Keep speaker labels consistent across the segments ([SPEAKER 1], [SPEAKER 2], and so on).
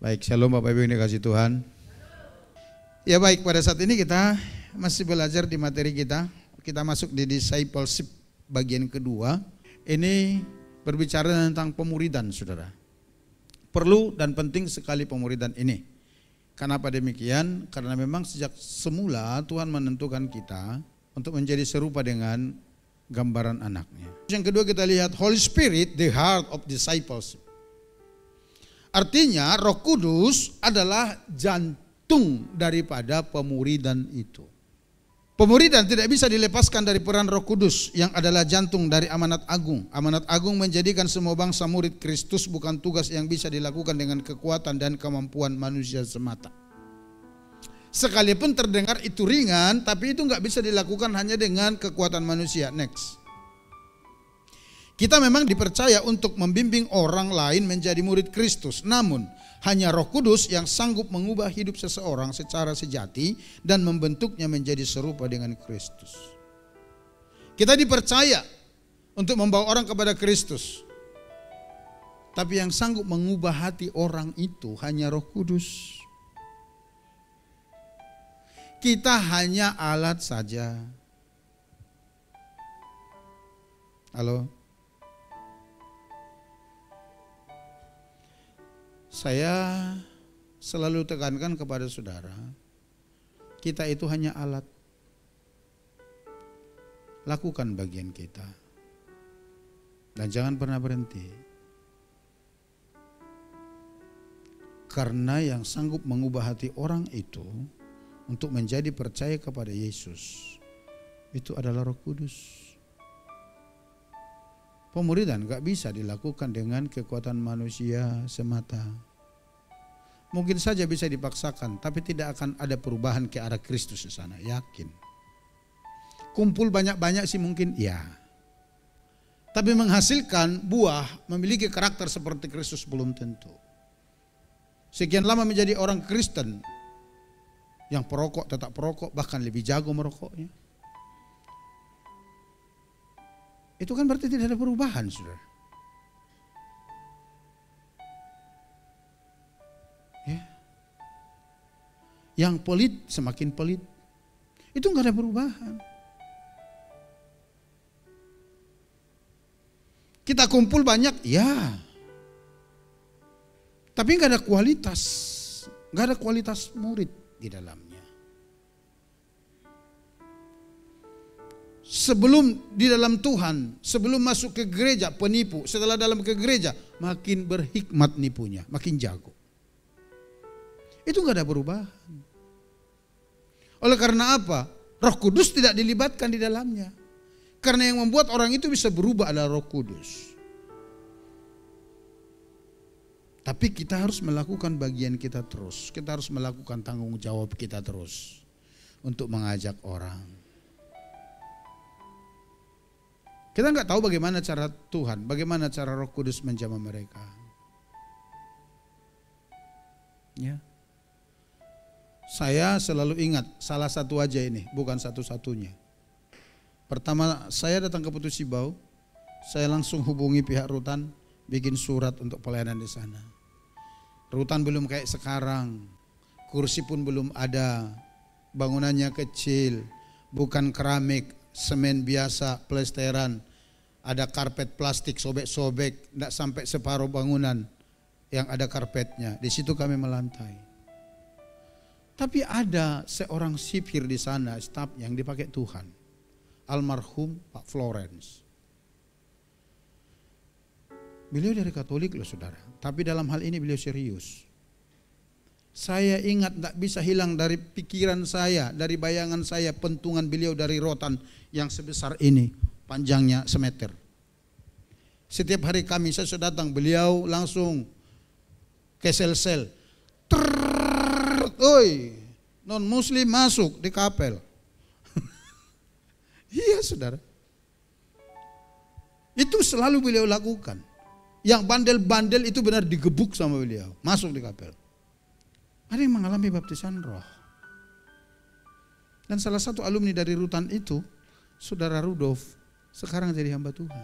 [SPEAKER 1] Baik, shalom Bapak Ibu yang dikasihi Tuhan. Ya baik, pada saat ini kita masih belajar di materi kita. Kita masuk di discipleship bagian kedua. Ini berbicara tentang pemuridan, saudara. Perlu dan penting sekali pemuridan ini. Kenapa demikian? Karena memang sejak semula Tuhan menentukan kita untuk menjadi serupa dengan gambaran anaknya. Yang kedua kita lihat Holy Spirit, the heart of discipleship. Artinya Roh Kudus adalah jantung daripada pemuridan itu. Pemuridan tidak bisa dilepaskan dari peran Roh Kudus yang adalah jantung dari amanat agung. Amanat agung menjadikan semua bangsa murid Kristus bukan tugas yang bisa dilakukan dengan kekuatan dan kemampuan manusia semata. Sekalipun terdengar itu ringan, tapi itu nggak bisa dilakukan hanya dengan kekuatan manusia. Next. Kita memang dipercaya untuk membimbing orang lain menjadi murid Kristus. Namun hanya Roh Kudus yang sanggup mengubah hidup seseorang secara sejati dan membentuknya menjadi serupa dengan Kristus. Kita dipercaya untuk membawa orang kepada Kristus. Tapi yang sanggup mengubah hati orang itu hanya Roh Kudus. Kita hanya alat saja. Halo? Saya selalu tekankan kepada saudara, kita itu hanya alat. Lakukan bagian kita. Dan jangan pernah berhenti. Karena yang sanggup mengubah hati orang itu untuk menjadi percaya kepada Yesus, itu adalah Roh Kudus. Pemuridan gak bisa dilakukan dengan kekuatan manusia semata. Mungkin saja bisa dipaksakan, tapi tidak akan ada perubahan ke arah Kristus di sana, yakin. Kumpul banyak-banyak sih mungkin, ya. Tapi menghasilkan buah, memiliki karakter seperti Kristus belum tentu. Sekian lama menjadi orang Kristen, yang perokok tetap perokok, bahkan lebih jago merokoknya. Itu kan berarti tidak ada perubahan, saudara. Ya. Yang pelit semakin pelit. Itu enggak ada perubahan. Kita kumpul banyak, ya. Tapi enggak ada kualitas. Enggak ada kualitas murid di dalamnya. Sebelum di dalam Tuhan, sebelum masuk ke gereja penipu, setelah dalam ke gereja makin berhikmat nipunya, makin jago. Itu enggak ada perubahan. Oleh karena apa? Roh Kudus tidak dilibatkan di dalamnya. Karena yang membuat orang itu bisa berubah adalah Roh Kudus. Tapi kita harus melakukan bagian kita terus. Kita harus melakukan tanggung jawab kita terus untuk mengajak orang. Kita nggak tahu bagaimana cara Tuhan, bagaimana cara Roh Kudus menjamah mereka. Ya. Saya selalu ingat salah satu aja ini, bukan satu-satunya. Pertama saya datang ke Putus Sibau, saya langsung hubungi pihak Rutan, bikin surat untuk pelayanan di sana. Rutan belum kayak sekarang, kursi pun belum ada, bangunannya kecil, bukan keramik, semen biasa, plesteran, ada karpet plastik sobek-sobek, tidak sampai separuh bangunan yang ada karpetnya. Di situ kami melantai. Tapi ada seorang sipir di sana, staf yang dipakai Tuhan, almarhum Pak Florence. Beliau dari Katolik loh saudara, tapi dalam hal ini beliau serius. Saya ingat tak bisa hilang dari pikiran saya, dari bayangan saya pentungan beliau dari rotan yang sebesar ini, panjangnya semeter. Setiap hari Kamis saya sudah datang, beliau langsung ke sel-sel. Oi, non muslim masuk di kapel. Iya saudara. Itu selalu beliau lakukan. Yang bandel-bandel itu benar digebuk sama beliau, masuk di kapel. Ada yang mengalami baptisan roh. Dan salah satu alumni dari Rutan itu, Saudara Rudolf, sekarang jadi hamba Tuhan.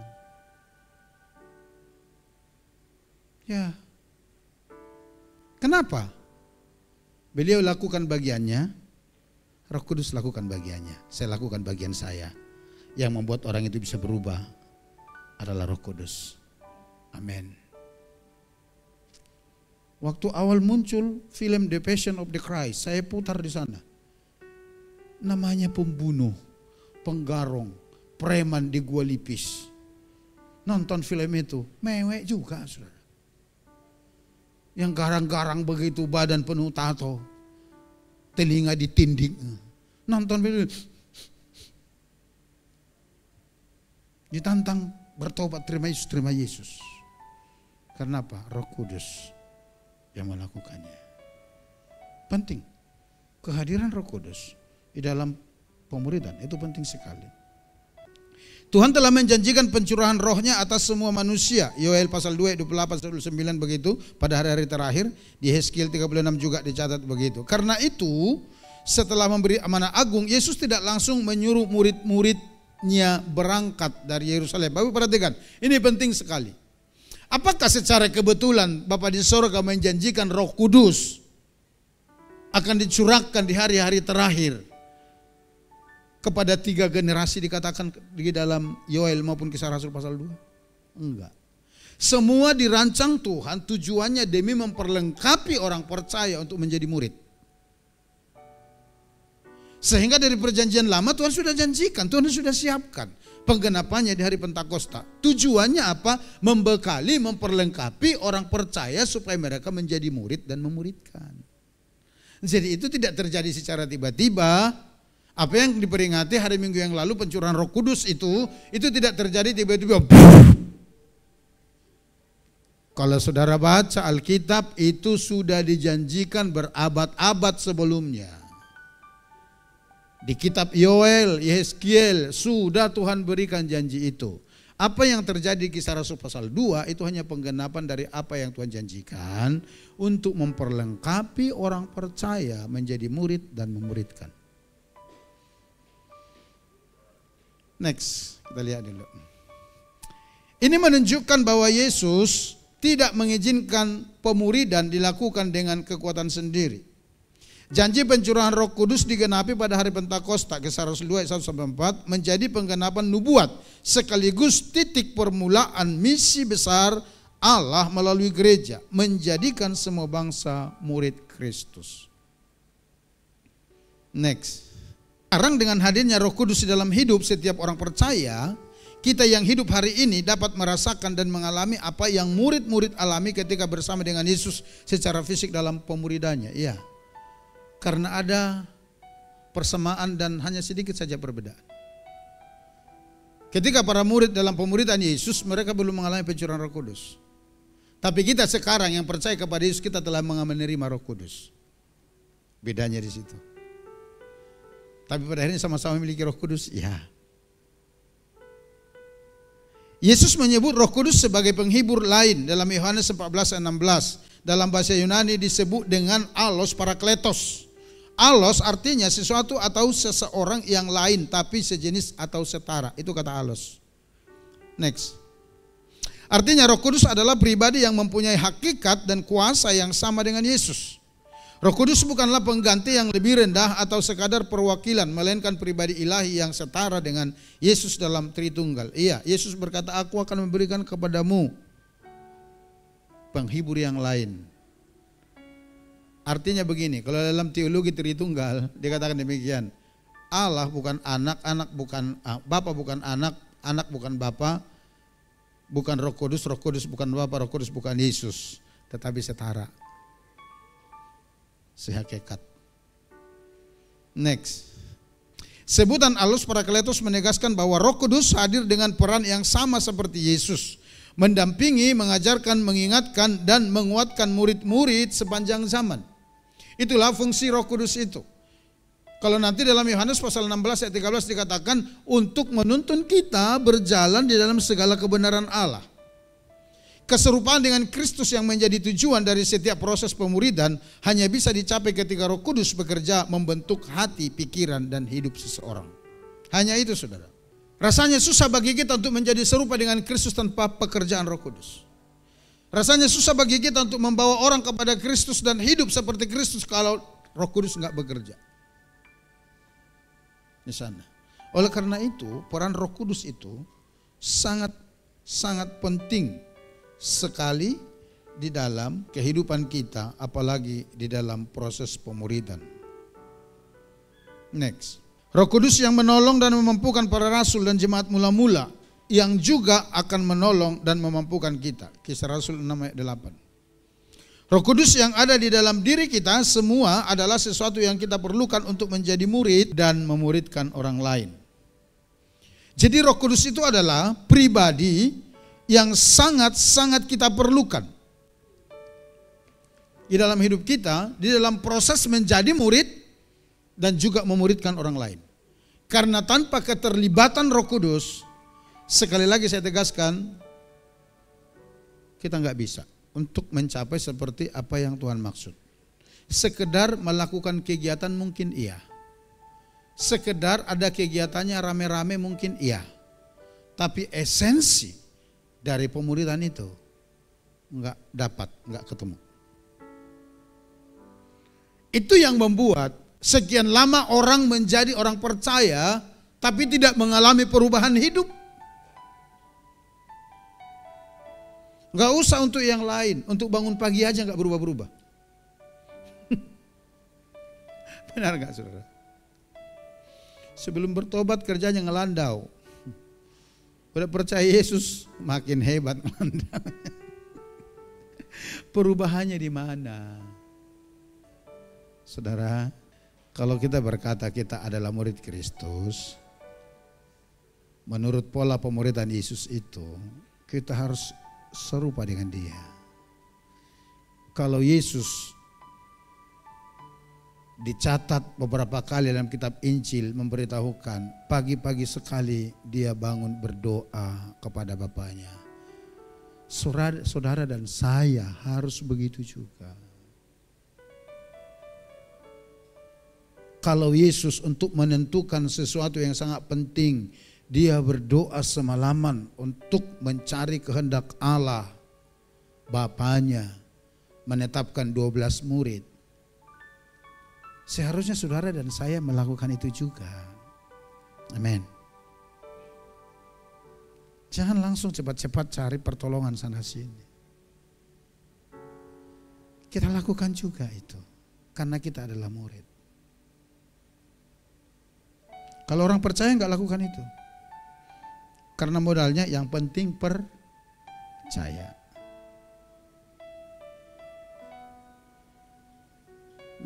[SPEAKER 1] Ya, Kenapa? Beliau lakukan bagiannya, Roh Kudus lakukan bagiannya, saya lakukan bagian saya. Yang membuat orang itu bisa berubah adalah Roh Kudus. Amin. Waktu awal muncul film The Passion of the Christ, saya putar di sana. Namanya pembunuh, penggarong, preman di Gua Lipis. Nonton film itu, mewek juga, saudara. Yang garang-garang begitu, badan penuh tato, telinga ditinding. Nonton film, ditantang bertobat, terima Yesus, terima Yesus. Karena apa? Roh Kudus yang melakukannya. Penting, kehadiran Roh Kudus di dalam pemuridan itu penting sekali. Tuhan telah menjanjikan pencurahan rohnya atas semua manusia. Yoel pasal 2, 28-29 begitu pada hari-hari terakhir. Di Hezkiel 36 juga dicatat begitu. Karena itu setelah memberi amanah agung, Yesus tidak langsung menyuruh murid-muridnya berangkat dari Yerusalem. Bapak perhatikan, ini penting sekali. Apakah secara kebetulan Bapa di sorga menjanjikan Roh Kudus akan dicurahkan di hari-hari terakhir kepada 3 generasi dikatakan di dalam Yoel maupun Kisah Rasul pasal 2? Enggak. Semua dirancang Tuhan tujuannya demi memperlengkapi orang percaya untuk menjadi murid. Sehingga dari perjanjian lama Tuhan sudah janjikan, Tuhan sudah siapkan penggenapannya di hari Pentakosta. Tujuannya apa? Membekali, memperlengkapi orang percaya supaya mereka menjadi murid dan memuridkan. Jadi itu tidak terjadi secara tiba-tiba. Apa yang diperingati hari Minggu yang lalu pencurahan Roh Kudus itu tidak terjadi tiba-tiba. Kalau saudara baca Alkitab itu sudah dijanjikan berabad-abad sebelumnya. Di kitab Yoel, Yehezkiel sudah Tuhan berikan janji itu. Apa yang terjadi di Kisah Rasul pasal 2 itu hanya penggenapan dari apa yang Tuhan janjikan untuk memperlengkapi orang percaya menjadi murid dan memuridkan. Next, kita lihat dulu. Ini menunjukkan bahwa Yesus tidak mengizinkan pemuridan dilakukan dengan kekuatan sendiri. Janji pencurahan Roh Kudus digenapi pada hari Pentakosta, Kisah Rasul 2 ayat 1-4, menjadi penggenapan nubuat sekaligus titik permulaan misi besar Allah melalui gereja, menjadikan semua bangsa murid Kristus. Next. Sekarang dengan hadirnya Roh Kudus di dalam hidup setiap orang percaya, kita yang hidup hari ini dapat merasakan dan mengalami apa yang murid-murid alami ketika bersama dengan Yesus secara fisik dalam pemuridannya. Iya, karena ada persamaan dan hanya sedikit saja perbedaan. Ketika para murid dalam pemuridan Yesus, mereka belum mengalami pencurahan Roh Kudus. Tapi kita sekarang yang percaya kepada Yesus, kita telah menerima Roh Kudus. Bedanya di situ. Tapi pada akhirnya sama-sama memiliki Roh Kudus, ya. Yesus menyebut Roh Kudus sebagai penghibur lain dalam Yohanes 14 ayat 16. Dalam bahasa Yunani disebut dengan allos parakletos. Allos artinya sesuatu atau seseorang yang lain tapi sejenis atau setara. Itu kata allos. Next. Artinya Roh Kudus adalah pribadi yang mempunyai hakikat dan kuasa yang sama dengan Yesus. Roh Kudus bukanlah pengganti yang lebih rendah atau sekadar perwakilan, melainkan pribadi ilahi yang setara dengan Yesus dalam Tritunggal. Iya, Yesus berkata, aku akan memberikan kepadamu penghibur yang lain. Artinya begini, kalau dalam teologi Tritunggal dikatakan demikian, Allah bukan anak, anak bukan Bapa, bukan anak, anak bukan Bapa, bukan Roh Kudus bukan Bapa, Roh Kudus bukan Yesus, tetapi setara. Sehakikat. Next. Sebutan allos parakletos menegaskan bahwa Roh Kudus hadir dengan peran yang sama seperti Yesus, mendampingi, mengajarkan, mengingatkan dan menguatkan murid-murid sepanjang zaman. Itulah fungsi Roh Kudus itu. Kalau nanti dalam Yohanes pasal 16 ayat 13 dikatakan untuk menuntun kita berjalan di dalam segala kebenaran Allah. Keserupaan dengan Kristus yang menjadi tujuan dari setiap proses pemuridan hanya bisa dicapai ketika Roh Kudus bekerja membentuk hati, pikiran, dan hidup seseorang. Hanya itu, saudara. Rasanya susah bagi kita untuk menjadi serupa dengan Kristus tanpa pekerjaan Roh Kudus. Rasanya susah bagi kita untuk membawa orang kepada Kristus dan hidup seperti Kristus kalau Roh Kudus nggak bekerja di sana. Oleh karena itu, peran Roh Kudus itu sangat penting sekali di dalam kehidupan kita, apalagi di dalam proses pemuridan. Next. Roh Kudus yang menolong dan memampukan para rasul dan jemaat mula-mula yang juga akan menolong dan memampukan kita. Kisah Rasul 6 ayat 8. Roh Kudus yang ada di dalam diri kita semua adalah sesuatu yang kita perlukan untuk menjadi murid dan memuridkan orang lain. Jadi Roh Kudus itu adalah pribadi yang sangat-sangat kita perlukan di dalam hidup kita, di dalam proses menjadi murid dan juga memuridkan orang lain. Karena tanpa keterlibatan Roh Kudus, sekali lagi saya tegaskan, kita nggak bisa untuk mencapai seperti apa yang Tuhan maksud. Sekedar melakukan kegiatan mungkin iya. Sekedar ada kegiatannya rame-rame mungkin iya. Tapi esensi dari pemuridan itu nggak ketemu. Itu yang membuat sekian lama orang menjadi orang percaya tapi tidak mengalami perubahan hidup. Nggak usah untuk yang lain, untuk bangun pagi aja nggak berubah-berubah. Benar nggak saudara? Sebelum bertobat kerjanya ngelandau. Udah percaya Yesus makin hebat ngelandau. Perubahannya di mana? Saudara, kalau kita berkata kita adalah murid Kristus, menurut pola pemuridan Yesus itu, kita harus serupa dengan Dia. Kalau Yesus dicatat beberapa kali dalam kitab Injil memberitahukan pagi-pagi sekali dia bangun berdoa kepada Bapaknya. Saudara dan saya harus begitu juga. Kalau Yesus untuk menentukan sesuatu yang sangat penting, dia berdoa semalaman untuk mencari kehendak Allah Bapaknya, menetapkan 12 murid. Seharusnya saudara dan saya melakukan itu juga. Amin. Jangan langsung cepat-cepat cari pertolongan sana sini. Kita lakukan juga itu, karena kita adalah murid. Kalau orang percaya nggak lakukan itu, karena modalnya yang penting percaya.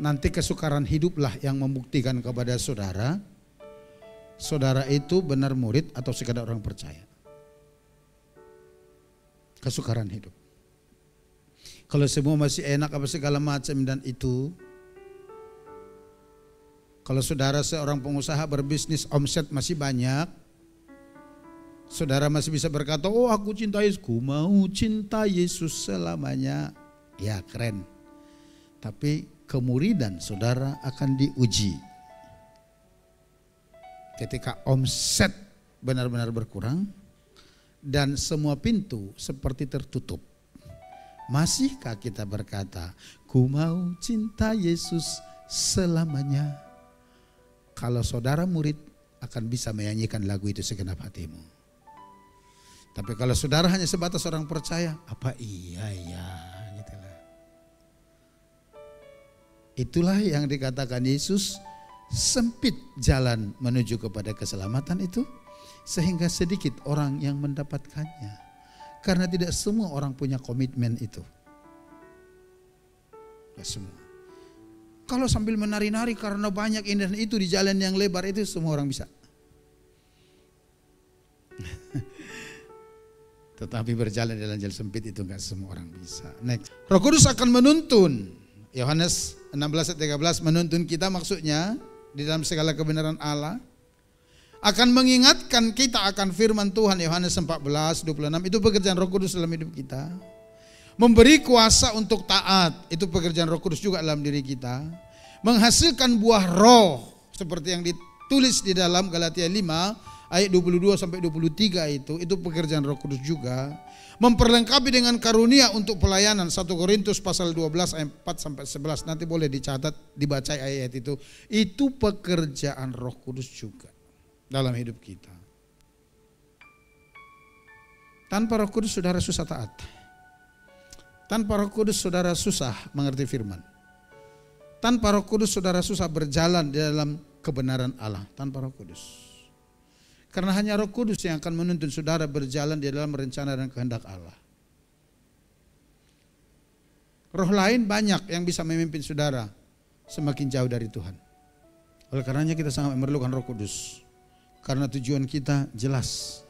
[SPEAKER 1] Nanti kesukaran hiduplah yang membuktikan kepada saudara, saudara itu benar murid atau sekadar orang percaya. Kesukaran hidup. Kalau semua masih enak apa segala macam dan itu, kalau saudara seorang pengusaha berbisnis omset masih banyak, saudara masih bisa berkata, oh aku cinta Yesus, ku mau cinta Yesus selamanya. Ya keren. Tapi kemuridan saudara akan diuji. Ketika omset benar-benar berkurang dan semua pintu seperti tertutup. Masihkah kita berkata, ku mau cinta Yesus selamanya? Kalau saudara murid akan bisa menyanyikan lagu itu segenap hatimu. Tapi kalau saudara hanya sebatas orang percaya, apa iya ya, gitulah. Itulah yang dikatakan Yesus, sempit jalan menuju kepada keselamatan itu, sehingga sedikit orang yang mendapatkannya. Karena tidak semua orang punya komitmen itu. Tidak semua. Kalau sambil menari-nari karena banyak ini dan itu di jalan yang lebar itu semua orang bisa. Tetapi berjalan dalam jalan sempit itu enggak semua orang bisa. Next. Roh Kudus akan menuntun. Yohanes 16 ayat 13 menuntun kita, maksudnya di dalam segala kebenaran Allah. Akan mengingatkan kita akan firman Tuhan, Yohanes 14, 26. Itu pekerjaan Roh Kudus dalam hidup kita. Memberi kuasa untuk taat, itu pekerjaan Roh Kudus juga dalam diri kita. Menghasilkan buah roh, seperti yang ditulis di dalam Galatia 5 ayat 22 sampai 23 itu pekerjaan Roh Kudus juga. Memperlengkapi dengan karunia untuk pelayanan. 1 Korintus pasal 12 ayat 4 sampai 11. Nanti boleh dicatat, dibaca ayat itu. Itu pekerjaan Roh Kudus juga dalam hidup kita. Tanpa Roh Kudus saudara susah taat. Tanpa Roh Kudus saudara susah mengerti firman. Tanpa Roh Kudus saudara susah berjalan di dalam kebenaran Allah. Tanpa Roh Kudus. Karena hanya Roh Kudus yang akan menuntun saudara berjalan di dalam rencana dan kehendak Allah. Roh lain banyak yang bisa memimpin saudara semakin jauh dari Tuhan. Oleh karenanya kita sangat memerlukan Roh Kudus. Karena tujuan kita jelas.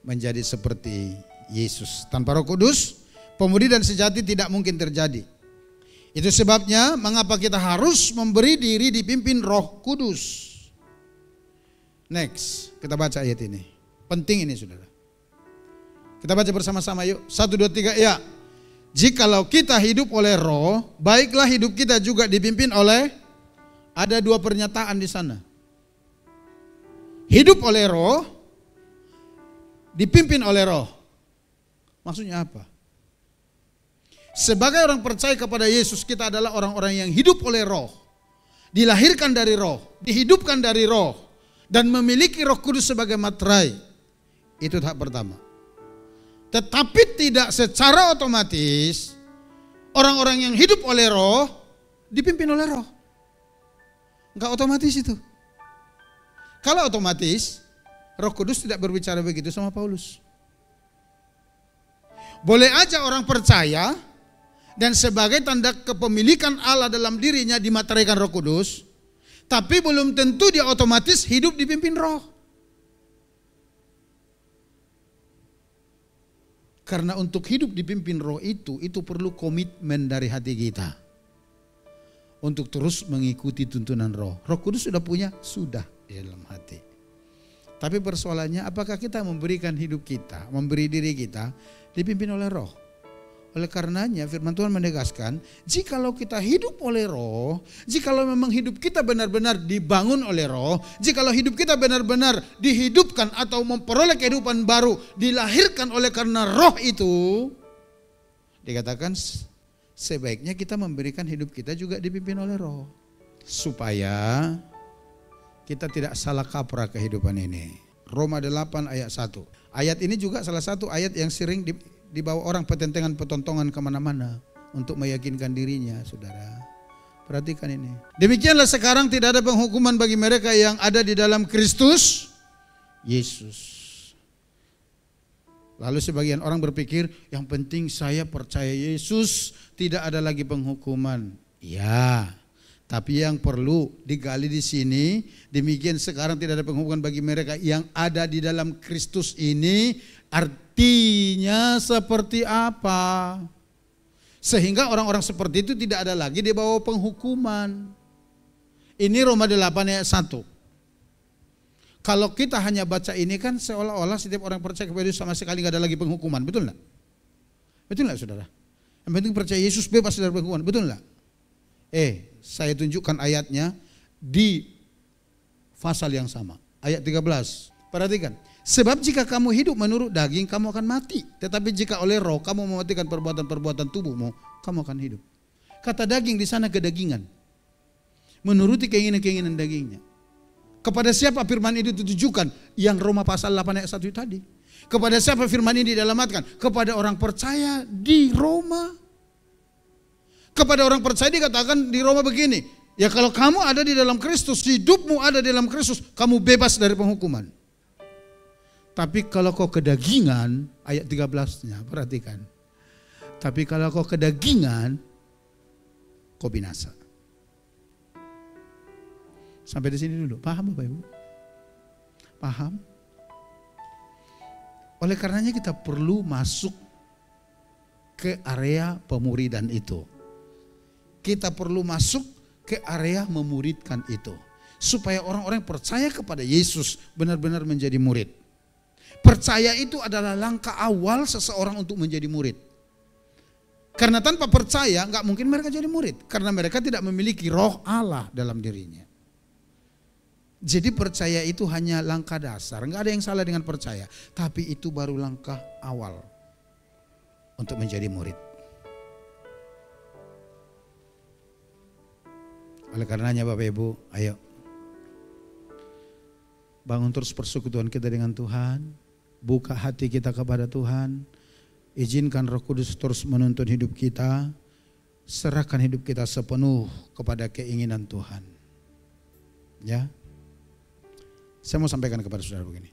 [SPEAKER 1] Menjadi seperti Yesus. Tanpa Roh Kudus, pemuri dan sejati tidak mungkin terjadi. Itu sebabnya mengapa kita harus memberi diri dipimpin Roh Kudus. Next, kita baca ayat ini. Penting ini saudara. Kita baca bersama-sama yuk. 1, 2, 3, ya. Jikalau kita hidup oleh Roh, baiklah hidup kita juga dipimpin oleh, ada 2 pernyataan di sana. Hidup oleh Roh, dipimpin oleh Roh. Maksudnya apa? Sebagai orang percaya kepada Yesus, kita adalah orang-orang yang hidup oleh Roh. Dilahirkan dari Roh, dihidupkan dari Roh. Dan memiliki Roh Kudus sebagai materai. Itu tahap pertama. Tetapi tidak secara otomatis orang-orang yang hidup oleh Roh dipimpin oleh Roh. Enggak otomatis itu. Kalau otomatis, Roh Kudus tidak berbicara begitu sama Paulus. Boleh aja orang percaya dan sebagai tanda kepemilikan Allah dalam dirinya dimateraikan Roh Kudus. Tapi belum tentu dia otomatis hidup dipimpin Roh. Karena untuk hidup dipimpin Roh itu perlu komitmen dari hati kita. Untuk terus mengikuti tuntunan Roh. Roh Kudus sudah punya? Sudah di dalam hati. Tapi persoalannya apakah kita memberikan hidup kita, memberi diri kita dipimpin oleh Roh. Oleh karenanya firman Tuhan menegaskan, jikalau kita hidup oleh Roh, jikalau memang hidup kita benar-benar dibangun oleh Roh, jikalau hidup kita benar-benar dihidupkan atau memperoleh kehidupan baru, dilahirkan oleh karena Roh itu, dikatakan sebaiknya kita memberikan hidup kita juga dipimpin oleh Roh. Supaya kita tidak salah kaprah kehidupan ini. Roma 8 ayat 1. Ayat ini juga salah satu ayat yang sering dibawa orang petentangan-petontongan kemana-mana untuk meyakinkan dirinya, saudara. Perhatikan ini. Demikianlah sekarang tidak ada penghukuman bagi mereka yang ada di dalam Kristus Yesus. Lalu sebagian orang berpikir, yang penting saya percaya Yesus, tidak ada lagi penghukuman. Ya, tapi yang perlu digali di sini, demikian sekarang tidak ada penghukuman bagi mereka yang ada di dalam Kristus ini. Artinya seperti apa? Sehingga orang-orang seperti itu tidak ada lagi di bawah penghukuman. Ini Roma 8 ayat 1. Kalau kita hanya baca ini kan seolah-olah setiap orang percaya kepada Yesus sama sekali tidak ada lagi penghukuman. Betul enggak? Betul enggak saudara? Yang penting percaya Yesus bebas dari penghukuman. Betul enggak? Saya tunjukkan ayatnya di pasal yang sama. Ayat 13. Perhatikan. Sebab jika kamu hidup menurut daging, kamu akan mati. Tetapi jika oleh Roh kamu mematikan perbuatan-perbuatan tubuhmu, kamu akan hidup. Kata daging di sana kedagingan. Menuruti keinginan-keinginan dagingnya. Kepada siapa firman ini ditujukan? Yang Roma pasal 8 ayat 1 tadi. Kepada siapa firman ini dialamatkan? Kepada orang percaya di Roma. Kepada orang percaya dikatakan di Roma begini. Ya kalau kamu ada di dalam Kristus, hidupmu ada di dalam Kristus, kamu bebas dari penghukuman. Tapi kalau kau kedagingan, ayat 13-nya, perhatikan. Tapi kalau kau kedagingan, kau binasa. Sampai di sini dulu, paham Bapak Ibu? Paham? Oleh karenanya kita perlu masuk ke area pemuridan itu. Kita perlu masuk ke area memuridkan itu. Supaya orang-orang percaya kepada Yesus benar-benar menjadi murid. Percaya itu adalah langkah awal seseorang untuk menjadi murid. Karena tanpa percaya nggak mungkin mereka jadi murid. Karena mereka tidak memiliki Roh Allah dalam dirinya. Jadi percaya itu hanya langkah dasar, nggak ada yang salah dengan percaya, tapi itu baru langkah awal untuk menjadi murid. Oleh karenanya Bapak Ibu, ayo bangun terus persekutuan kita dengan Tuhan, buka hati kita kepada Tuhan, izinkan Roh Kudus terus menuntun hidup kita, serahkan hidup kita sepenuh kepada keinginan Tuhan. Ya. Saya mau sampaikan kepada saudara begini.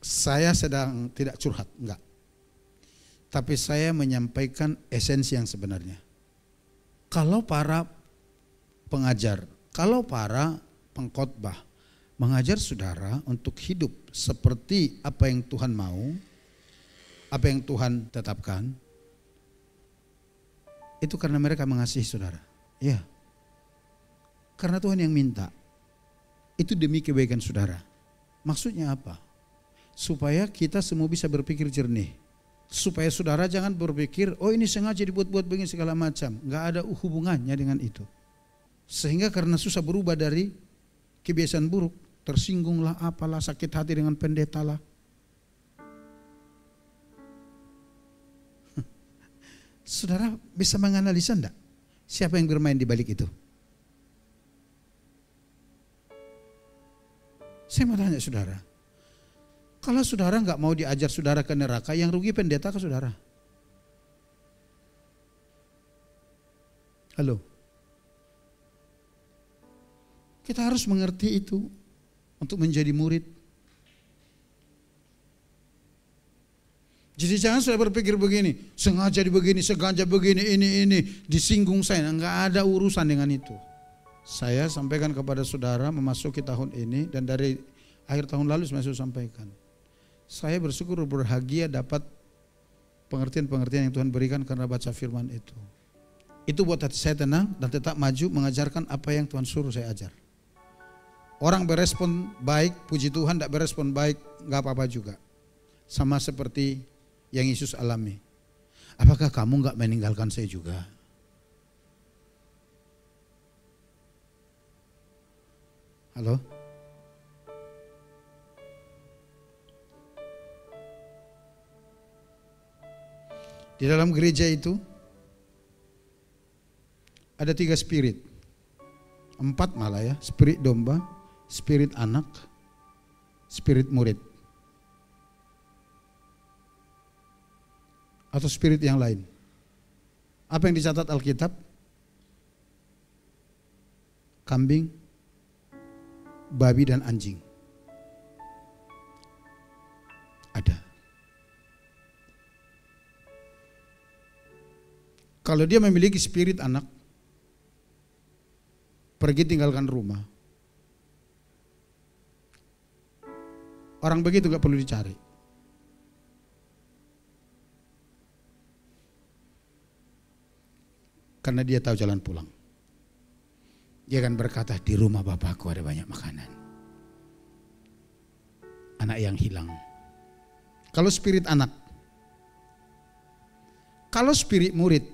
[SPEAKER 1] Saya sedang tidak curhat, enggak. Tapi saya menyampaikan esensi yang sebenarnya. Kalau para pengajar, kalau para pengkhotbah mengajar saudara untuk hidup seperti apa yang Tuhan mau, apa yang Tuhan tetapkan, itu karena mereka mengasihi saudara. Ya. Karena Tuhan yang minta. Itu demi kebaikan saudara. Maksudnya apa? Supaya kita semua bisa berpikir jernih. Supaya saudara jangan berpikir, oh ini sengaja dibuat-buat begini segala macam. Enggak ada hubungannya dengan itu. Sehingga karena susah berubah dari kebiasaan buruk, tersinggunglah apalah, sakit hati dengan pendeta lah. Saudara bisa menganalisa enggak? Siapa yang bermain di balik itu? Saya mau tanya saudara, kalau saudara nggak mau diajar saudara ke neraka, yang rugi pendeta ke saudara. Halo, kita harus mengerti itu untuk menjadi murid. Jadi jangan sudah berpikir begini, sengaja begini, sengaja begini, ini disinggung saya, nggak ada urusan dengan itu. Saya sampaikan kepada saudara memasuki tahun ini dan dari akhir tahun lalu saya sudah sampaikan. Saya bersyukur berbahagia dapat pengertian-pengertian yang Tuhan berikan karena baca firman itu. Itu buat hati saya tenang dan tetap maju mengajarkan apa yang Tuhan suruh saya ajar. Orang berespon baik, puji Tuhan, tidak berespon baik, nggak apa-apa juga. Sama seperti yang Yesus alami. Apakah kamu nggak meninggalkan saya juga? Halo? Di dalam gereja itu ada 3 spirit. 4 malah ya. Spirit domba, spirit anak, spirit murid. Atau spirit yang lain. Apa yang dicatat Alkitab? Kambing, babi dan anjing. Ada. Kalau dia memiliki spirit anak, pergi tinggalkan rumah. Orang begitu gak perlu dicari. Karena dia tahu jalan pulang. Dia akan berkata, di rumah bapakku ada banyak makanan. Anak yang hilang. Kalau spirit anak. Kalau spirit murid,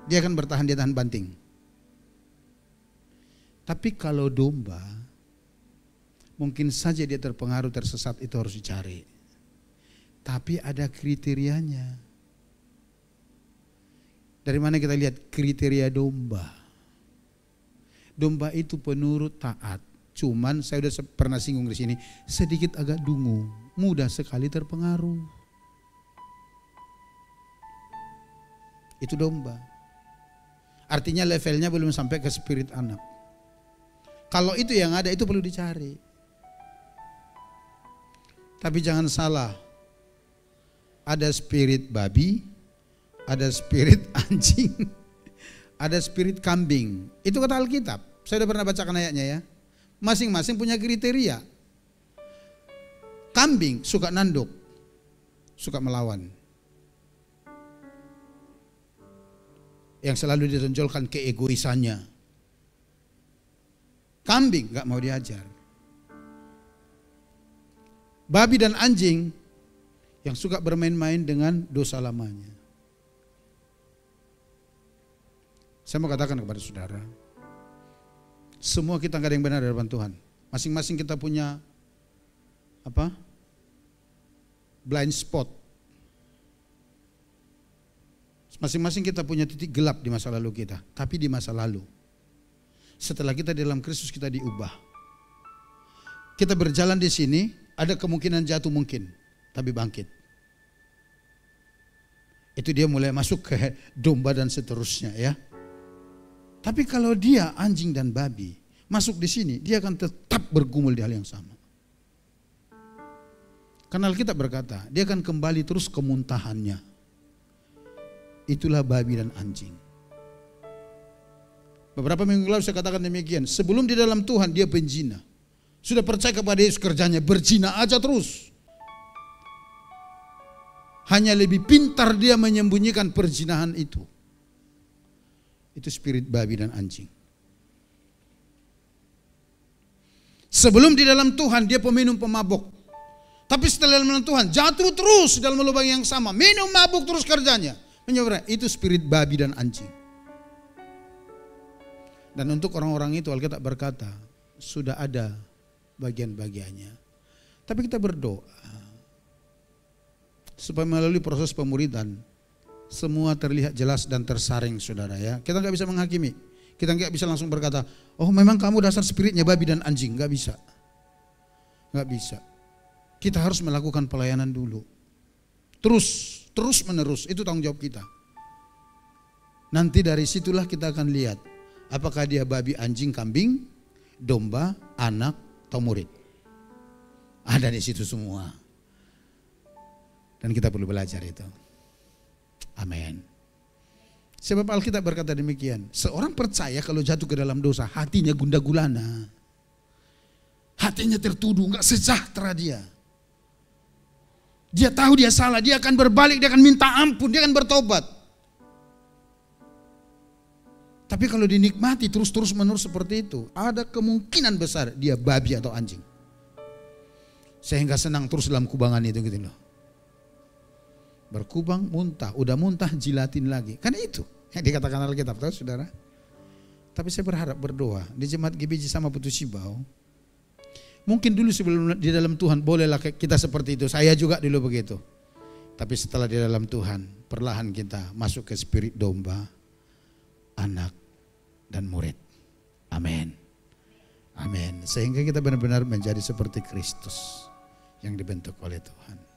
[SPEAKER 1] dia akan bertahan, dia tahan banting. Tapi kalau domba, mungkin saja dia terpengaruh, tersesat, itu harus dicari. Tapi ada kriterianya. Dari mana kita lihat kriteria domba? Domba itu penurut, taat. Cuman saya sudah pernah singgung di sini, sedikit agak dungu, mudah sekali terpengaruh. Itu domba. Artinya levelnya belum sampai ke spirit anak. Kalau itu yang ada, itu perlu dicari. Tapi jangan salah. Ada spirit babi, ada spirit anjing, ada spirit kambing. Itu kata Alkitab. Saya sudah pernah bacakan ayatnya ya. Masing-masing punya kriteria. Kambing suka nanduk, suka melawan. Yang selalu ditonjolkan keegoisannya. Kambing gak mau diajar. Babi dan anjing yang suka bermain-main dengan dosa lamanya. Saya mau katakan kepada saudara, Semua kita nggak ada yang benar di hadapan Tuhan. Masing-masing kita punya apa? Blind spot. Masing-masing kita punya titik gelap di masa lalu kita. Tapi di masa lalu, setelah kita di dalam Kristus kita diubah. Kita berjalan di sini, ada kemungkinan jatuh mungkin, tapi bangkit. Itu dia mulai masuk ke domba dan seterusnya ya. Tapi kalau dia anjing dan babi masuk di sini, dia akan tetap bergumul di hal yang sama. Karena Alkitab berkata, dia akan kembali terus ke muntahannya. Itulah babi dan anjing. Beberapa minggu lalu saya katakan demikian, sebelum di dalam Tuhan dia penzina. Sudah percaya kepada Yesus, kerjanya berzina aja terus. Hanya lebih pintar dia menyembunyikan perzinahan itu. Itu spirit babi dan anjing. Sebelum di dalam Tuhan dia peminum pemabuk. Tapi setelah dalam Tuhan jatuh terus dalam lubang yang sama. Minum mabuk terus kerjanya. Itu spirit babi dan anjing. Dan untuk orang-orang itu Alkitab berkata sudah ada bagian-bagiannya. Tapi kita berdoa supaya melalui proses pemuridan semua terlihat jelas dan tersaring, saudara ya. Kita nggak bisa menghakimi. Kita nggak bisa langsung berkata, oh memang kamu dasar spiritnya babi dan anjing. Nggak bisa. Nggak bisa. Kita harus melakukan pelayanan dulu. Terus menerus. Itu tanggung jawab kita. Nanti dari situlah kita akan lihat apakah dia babi, anjing, kambing, domba, anak, atau murid. Ada di situ semua. Dan kita perlu belajar itu. Amin. Sebab Alkitab berkata demikian. Seorang percaya kalau jatuh ke dalam dosa, hatinya gundah gulana. Hatinya tertuduh, enggak sejahtera dia. Dia tahu dia salah, dia akan berbalik, dia akan minta ampun, dia akan bertobat. Tapi kalau dinikmati terus menerus seperti itu, ada kemungkinan besar dia babi atau anjing. Sehingga senang terus dalam kubangan itu gitu loh. Berkubang, muntah, udah muntah jilatin lagi. Kan itu yang dikatakan Alkitab, tahu saudara. Tapi saya berharap berdoa di jemaat GBJ sama Putu Sibau. Mungkin dulu sebelum di dalam Tuhan bolehlah kita seperti itu. Saya juga dulu begitu. Tapi setelah di dalam Tuhan, perlahan kita masuk ke spirit domba, anak, dan murid. Amin. Amin. Sehingga kita benar-benar menjadi seperti Kristus yang dibentuk oleh Tuhan.